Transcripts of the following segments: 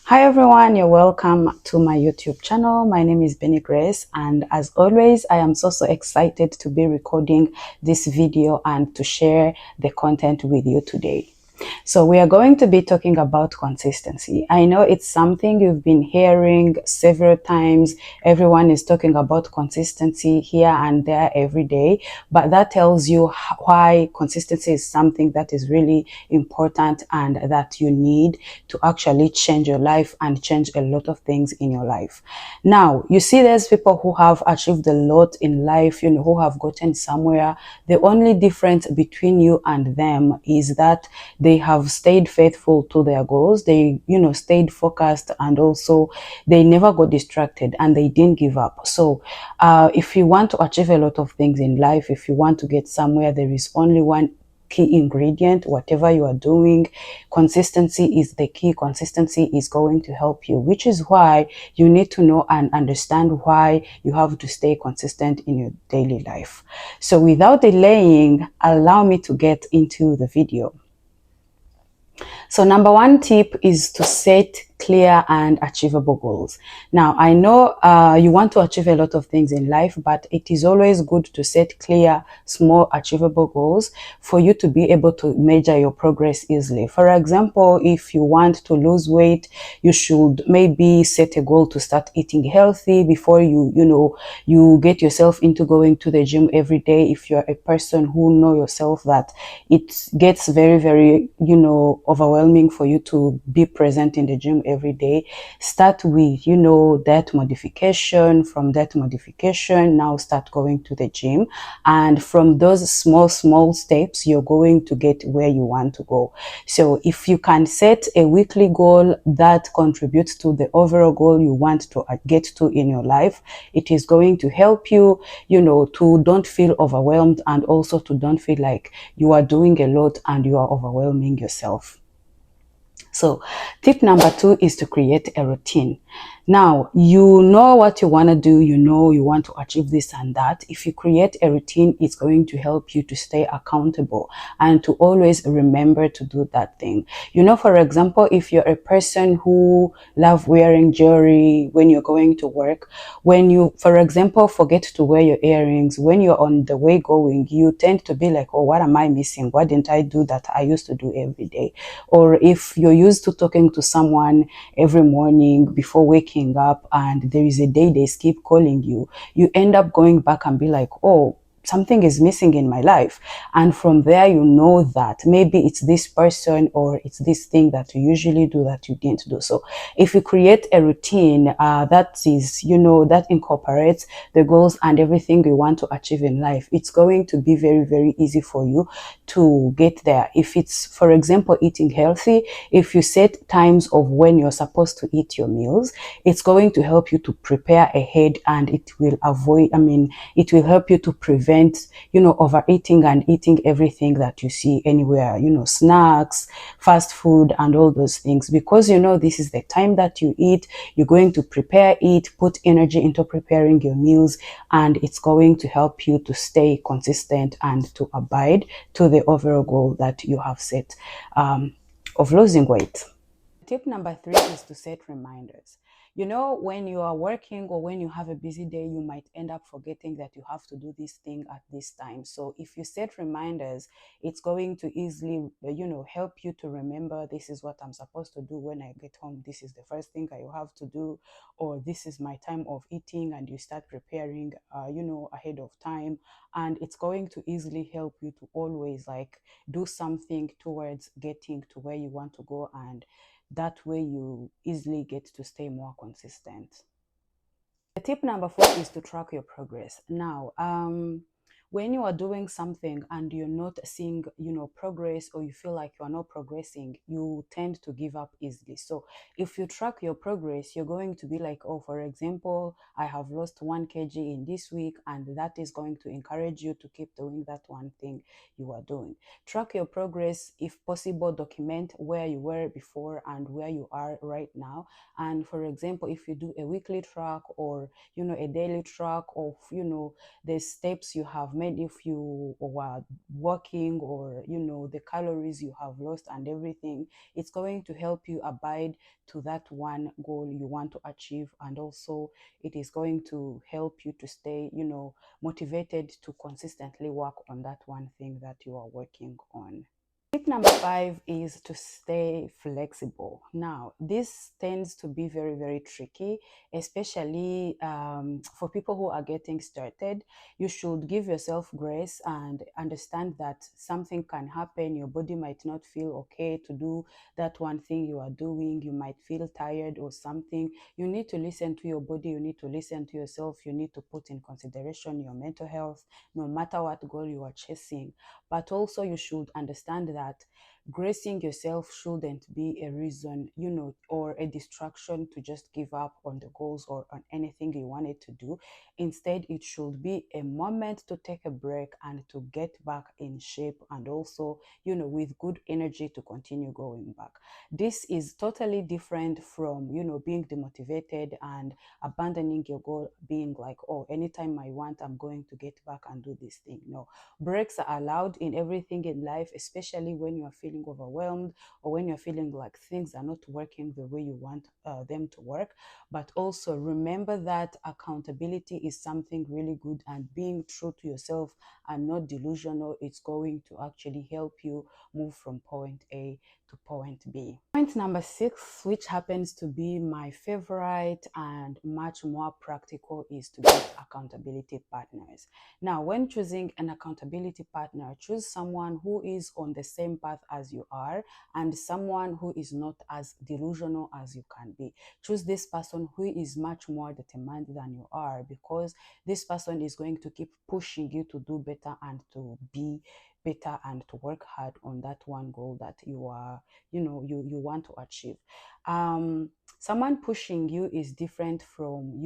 Hi everyone, you're welcome to my YouTube channel. My name is Benny Grace, and as always, I am so excited to be recording this video and to share the content with you today. So we are going to be talking about consistency. I know it's something you've been hearing several times. Everyone is talking about consistency here and there every day, but that tells you why consistency is something that is really important and that you need to actually change your life and change a lot of things in your life. Now, you see there's people who have achieved a lot in life, who have gotten somewhere. The only difference between you and them is that they have stayed faithful to their goals. They, stayed focused, and also they never got distracted and they didn't give up. So if you want to achieve a lot of things in life, if you want to get somewhere, there is only one key ingredient. Whatever you are doing, consistency is the key. Consistency is going to help you, which is why you need to know and understand why you have to stay consistent in your daily life. So without delaying, allow me to get into the video. So number one tip is to set clear and achievable goals. Now, I know you want to achieve a lot of things in life, but it is always good to set clear, small, achievable goals for you to be able to measure your progress easily. For example, if you want to lose weight, you should maybe set a goal to start eating healthy before you get yourself into going to the gym every day. If you're a person who know yourself that it gets very, very, overwhelming for you to be present in the gym every day, start with, that modification. From that modification, now start going to the gym. And from those small steps, you're going to get where you want to go. So if you can set a weekly goal that contributes to the overall goal you want to get to in your life, it is going to help you, to don't feel overwhelmed, and also to don't feel like you are doing a lot and you are overwhelming yourself. So tip number two is to create a routine. Now, you know what you want to do, you want to achieve this and that. If you create a routine, it's going to help you to stay accountable and to always remember to do that thing. For example, if you're a person who love wearing jewelry when you're going to work, when you, for example, forget to wear your earrings, when you're on the way going, you tend to be like, oh, what am I missing? Why didn't I do that I used to do every day? Or if you're used to talking to someone every morning before waking up and there is a day they skip calling you, you end up going back and be like, oh, something is missing in my life. And from there, you know that maybe it's this person or it's this thing that you usually do that you didn't do. So if you create a routine that is, that incorporates the goals and everything you want to achieve in life, it's going to be very, very easy for you to get there. If it's, for example, eating healthy, if you set times of when you're supposed to eat your meals, it's going to help you to prepare ahead, and it will it will help you to prevent, overeating and eating everything that you see anywhere, snacks, fast food, and all those things. Because, this is the time that you eat, you're going to prepare it, put energy into preparing your meals, and it's going to help you to stay consistent and to abide to the overall goal that you have set of losing weight. Tip number three is to set reminders. When you are working or when you have a busy day, you might end up forgetting that you have to do this thing at this time. So if you set reminders, it's going to easily, help you to remember, this is what I'm supposed to do when I get home. This is the first thing I have to do, or this is my time of eating, and you start preparing, ahead of time. And it's going to easily help you to always do something towards getting to where you want to go, and that way you easily get to stay more consistent. The tip number four is to track your progress. Now, when you are doing something and you're not seeing, progress, or you feel like you are not progressing, you tend to give up easily. So if you track your progress, you're going to be like, oh, for example, I have lost 1 kg in this week, and that is going to encourage you to keep doing that one thing you are doing. Track your progress. If possible, document where you were before and where you are right now. And for example, if you do a weekly track or, a daily track of, the steps you have made, if you were working, or the calories you have lost and everything, it's going to help you abide to that one goal you want to achieve. And also it is going to help you to stay motivated to consistently work on that one thing that you are working on. Tip number 5 is to stay flexible. Now, this tends to be very, very tricky, especially for people who are getting started. You should give yourself grace and understand that something can happen. Your body might not feel okay to do that one thing you are doing. You might feel tired or something. You need to listen to your body. You need to listen to yourself. You need to put in consideration your mental health, no matter what goal you are chasing. But also you should understand that gracing yourself shouldn't be a reason, or a distraction to just give up on the goals or on anything you wanted to do. Instead, it should be a moment to take a break and to get back in shape, and also, with good energy to continue going back. This is totally different from, being demotivated and abandoning your goal, being like, oh, anytime I want, I'm going to get back and do this thing. No, breaks are allowed in everything in life, especially when you are feeling overwhelmed, or when you're feeling like things are not working the way you want them to work. But also remember that accountability is something really good, and being true to yourself and not delusional, it's going to actually help you move from point A to point B. Point number 6, which happens to be my favorite and much more practical, is to get accountability partners. Now, when choosing an accountability partner, choose someone who is on the same path as you are, and someone who is not as delusional as you can be. Choose this person who is much more determined than you are, because this person is going to keep pushing you to do better and to be better and to work hard on that one goal that you are, you want to achieve. Someone pushing you is different from,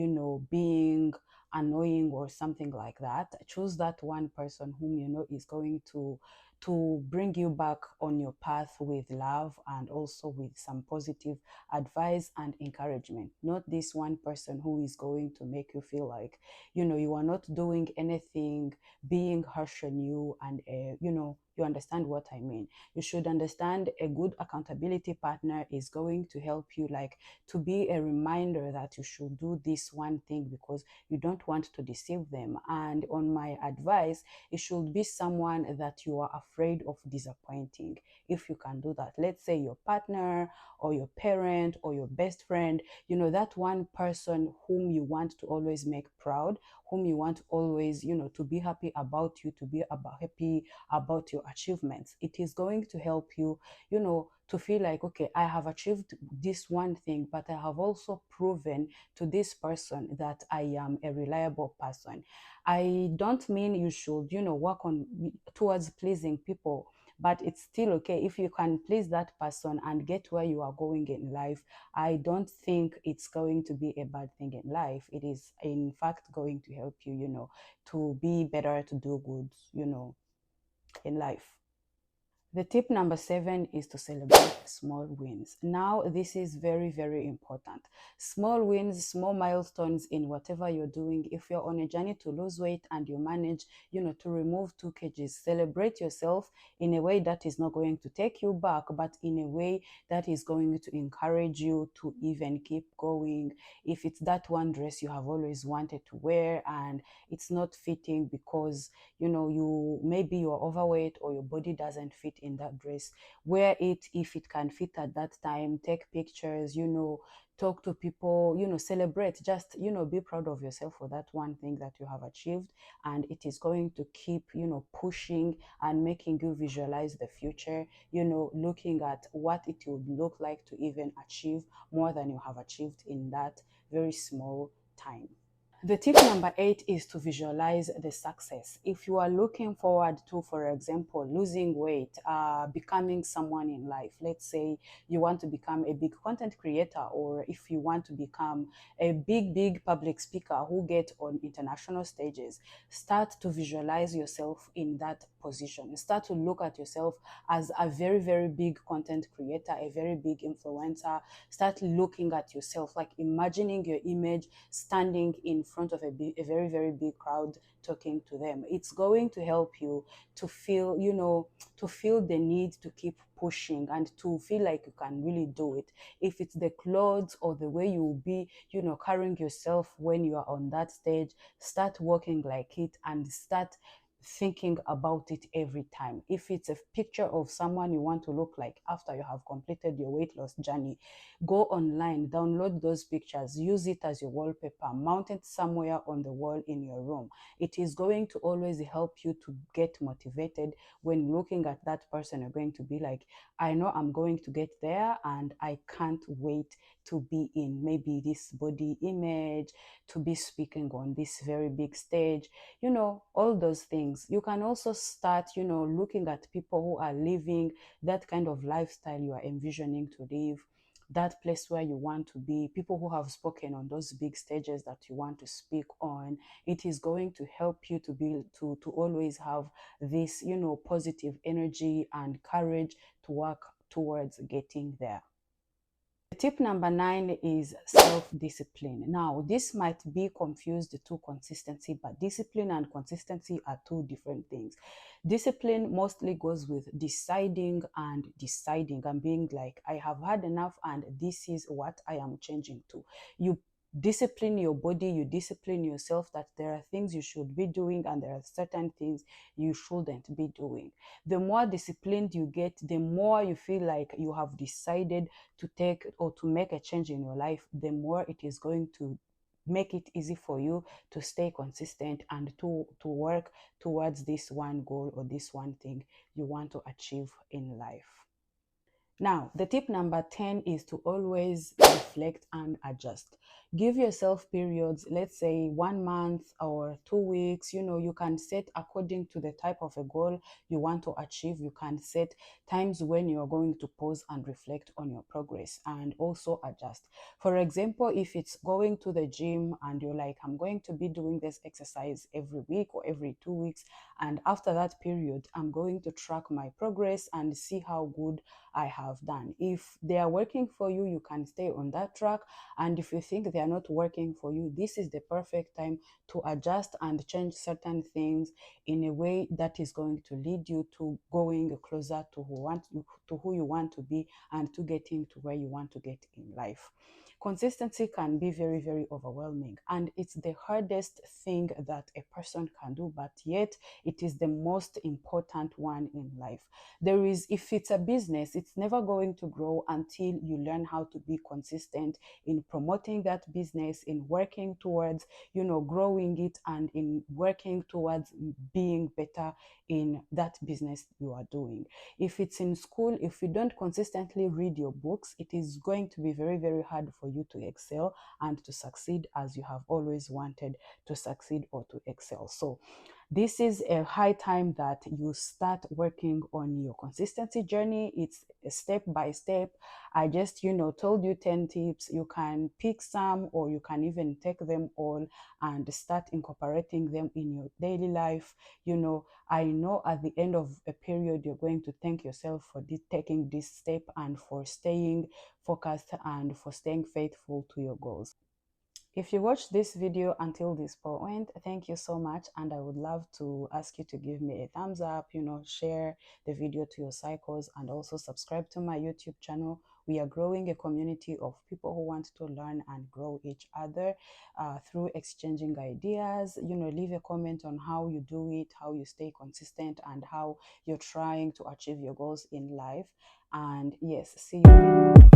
being annoying or something like that. Choose that one person whom is going to bring you back on your path with love, and also with some positive advice and encouragement. Not this one person who is going to make you feel like you are not doing anything, being harsh on you, and you understand what I mean. You should understand a good accountability partner is going to help you, like, to be a reminder that you should do this one thing, because you don't want to deceive them. And on my advice, it should be someone that you are afraid of disappointing. If you can do that, let's say your partner or your parent or your best friend, that one person whom you want to always make proud, whom you want always, to be happy about you, to be happy about your achievements. It is going to help you, to feel like, okay, I have achieved this one thing, but I have also proven to this person that I am a reliable person. I don't mean you should, work on towards pleasing people, but it's still okay if you can please that person and get where you are going in life. I don't think it's going to be a bad thing in life. It is, in fact, going to help you, to be better, to do good, in life. The tip number 7 is to celebrate small wins. Now, this is very, very important. Small wins, small milestones in whatever you're doing. If you're on a journey to lose weight and you manage, to remove 2 kgs, celebrate yourself in a way that is not going to take you back, but in a way that is going to encourage you to even keep going. If it's that one dress you have always wanted to wear and it's not fitting because you maybe you're overweight or your body doesn't fit in that dress, wear it if it can fit at that time. Take pictures, talk to people, celebrate, just be proud of yourself for that one thing that you have achieved. And it is going to keep pushing and making you visualize the future, looking at what it would look like to even achieve more than you have achieved in that very small time. The tip number 8 is to visualize the success. If you are looking forward to, for example, losing weight, becoming someone in life, let's say you want to become a big content creator, or if you want to become a big public speaker who get on international stages, start to visualize yourself in that position. Start to look at yourself as a very, very big content creator, a very big influencer. Start looking at yourself, like imagining your image standing in front of a very, very big crowd talking to them. It's going to help you to feel, to feel the need to keep pushing and to feel like you can really do it. If it's the clothes or the way you will be, carrying yourself when you are on that stage, start working like it and start thinking about it every time. If it's a picture of someone you want to look like after you have completed your weight loss journey, go online, download those pictures, use it as your wallpaper, mount it somewhere on the wall in your room. It is going to always help you to get motivated. When looking at that person, you're going to be like, I know I'm going to get there and I can't wait to be in maybe this body image, to be speaking on this very big stage, all those things. You can also start, looking at people who are living that kind of lifestyle you are envisioning to live, that place where you want to be, people who have spoken on those big stages that you want to speak on. It is going to help you to be to always have this, positive energy and courage to work towards getting there. Tip number 9 is self-discipline. Now, this might be confused to consistency, but discipline and consistency are two different things. Discipline mostly goes with deciding and being like, I have had enough and this is what I am changing to. You discipline your body, you discipline yourself that there are things you should be doing and there are certain things you shouldn't be doing. The more disciplined you get, the more you feel like you have decided to take or to make a change in your life, the more it is going to make it easy for you to stay consistent and to work towards this one goal or this one thing you want to achieve in life. Now, the tip number 10 is to always reflect and adjust. Give yourself periods, let's say 1 month or 2 weeks. You can set according to the type of a goal you want to achieve. You can set times when you are going to pause and reflect on your progress and also adjust. For example, if it's going to the gym and you're like, I'm going to be doing this exercise every week or every 2 weeks, and after that period, I'm going to track my progress and see how good I have done. If they are working for you, you can stay on that track. And if you think they are not working for you, this is the perfect time to adjust and change certain things in a way that is going to lead you to going closer to who you want to be and to getting to where you want to get in life. Consistency can be very, very overwhelming, and it's the hardest thing that a person can do, but yet it is the most important one in life. If it's a business, it's never going to grow until you learn how to be consistent in promoting that business, in working towards, growing it, and in working towards being better in that business you are doing. If it's in school, if you don't consistently read your books, it is going to be very, very hard for you to excel and to succeed as you have always wanted to succeed or to excel. So this is a high time that you start working on your consistency journey. It's a step by step. I just, told you 10 tips. You can pick some or you can even take them all and start incorporating them in your daily life. I know at the end of a period, you're going to thank yourself for taking this step and for staying focused and for staying faithful to your goals. If you watched this video until this point, thank you so much. And I would love to ask you to give me a thumbs up, share the video to your cycles, and also subscribe to my YouTube channel. We are growing a community of people who want to learn and grow each other through exchanging ideas. Leave a comment on how you do it, how you stay consistent, and how you're trying to achieve your goals in life. And yes, see you in my next